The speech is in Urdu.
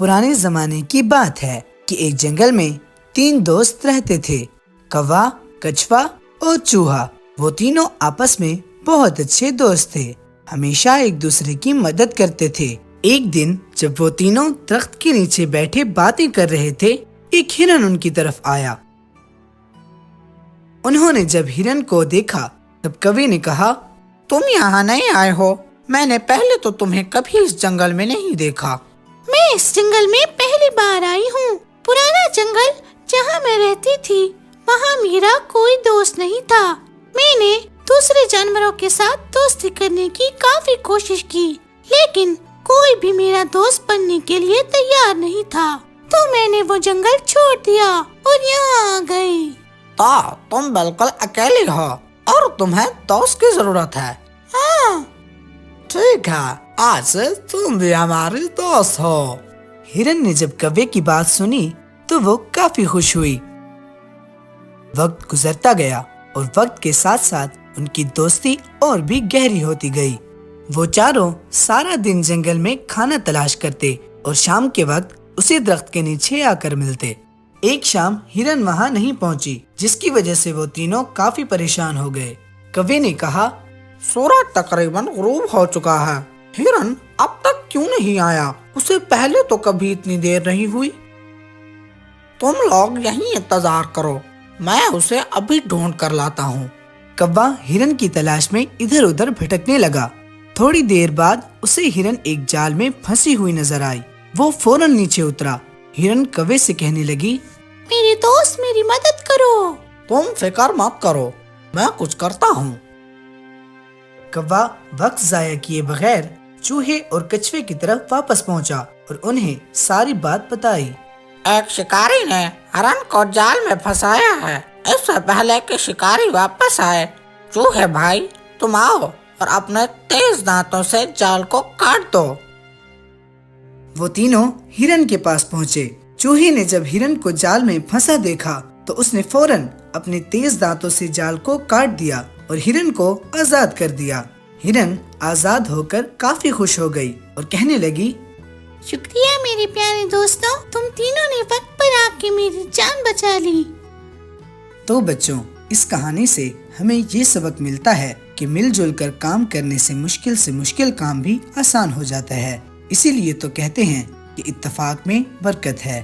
پرانے زمانے کی بات ہے کہ ایک جنگل میں 3 دوست رہتے تھے، کوا، کچھوا اور چوہا۔ وہ تینوں آپس میں بہت اچھے دوست تھے، ہمیشہ ایک دوسرے کی مدد کرتے تھے۔ ایک دن جب وہ تینوں درخت کے نیچے بیٹھے باتیں کر رہے تھے، ایک ہرن ان کی طرف آیا۔ انہوں نے جب ہرن کو دیکھا تب کوے نے کہا، تم یہاں نہیں آئے ہو، میں نے پہلے تو تمہیں کبھی اس جنگل میں نہیں دیکھا۔ میں اس جنگل میں پہلی بار آئی ہوں۔ پرانا جنگل جہاں میں رہتی تھی وہاں میرا کوئی دوست نہیں تھا۔ میں نے دوسرے جانوروں کے ساتھ دوستی کرنے کی کافی کوشش کی، لیکن کوئی بھی میرا دوست بننے کے لیے تیار نہیں تھا، تو میں نے وہ جنگل چھوڑ دیا اور یہاں آ گئی۔ تو تم بالکل اکیلی ہو اور تمہیں دوست کی ضرورت ہے؟ ہاں، ٹھیک ہے، آج سے تم بھی ہماری دوست ہو۔ ہرن نے جب کوے کی بات سنی تو وہ کافی خوش ہوئی۔ وقت گزرتا گیا اور وقت کے ساتھ ساتھ ان کی دوستی اور بھی گہری ہوتی گئی۔ وہ چاروں سارا دن جنگل میں کھانا تلاش کرتے اور شام کے وقت اسی درخت کے نیچے آ کر ملتے۔ ایک شام ہرن وہاں نہیں پہنچی، جس کی وجہ سے وہ تینوں کافی پریشان ہو گئے۔ کوے نے کہا، سورج تقریباً غروب ہو چکا ہے، ہرن اب تک کیوں نہیں آیا؟ اسے پہلے تو کبھی اتنی دیر نہیں ہوئی۔ تم لوگ یہیں انتظار کرو، میں اسے ابھی ڈھونڈ کر لاتا ہوں۔ کوا ہرن کی تلاش میں ادھر ادھر بھٹکنے لگا۔ تھوڑی دیر بعد اسے ہرن ایک جال میں پھنسی ہوئی نظر آئی۔ وہ فوراً نیچے اترا۔ ہرن کوے سے کہنے لگی، میرے دوست میری مدد کرو۔ تم فکر مت کرو، میں کچھ کرتا ہوں۔ کوا وقت ضائع کیے بغیر چوہے اور کچھوے کی طرف واپس پہنچا اور انہیں ساری بات بتائی۔ ایک شکاری نے ہرن کو جال میں پھنسایا ہے، اس سے پہلے کہ شکاری واپس آئے۔ چوہے بھائی، تم آؤ اور اپنے تیز دانتوں سے جال کو کاٹ دو۔ وہ تینوں ہرن کے پاس پہنچے۔ چوہے نے جب ہرن کو جال میں پھنسا دیکھا تو اس نے فوراً اپنے تیز دانتوں سے جال کو کاٹ دیا اور ہرن کو آزاد کر دیا۔ ہرن آزاد ہو کر کافی خوش ہو گئی اور کہنے لگی، شکریہ میرے پیارے دوستوں، تم تینوں نے وقت پر آ کے میری جان بچا لی۔ تو بچوں، اس کہانی سے ہمیں یہ سبق ملتا ہے کہ مل جل کر کام کرنے سے مشکل کام بھی آسان ہو جاتا ہے۔ اسی لیے تو کہتے ہیں کہ اتفاق میں برکت ہے۔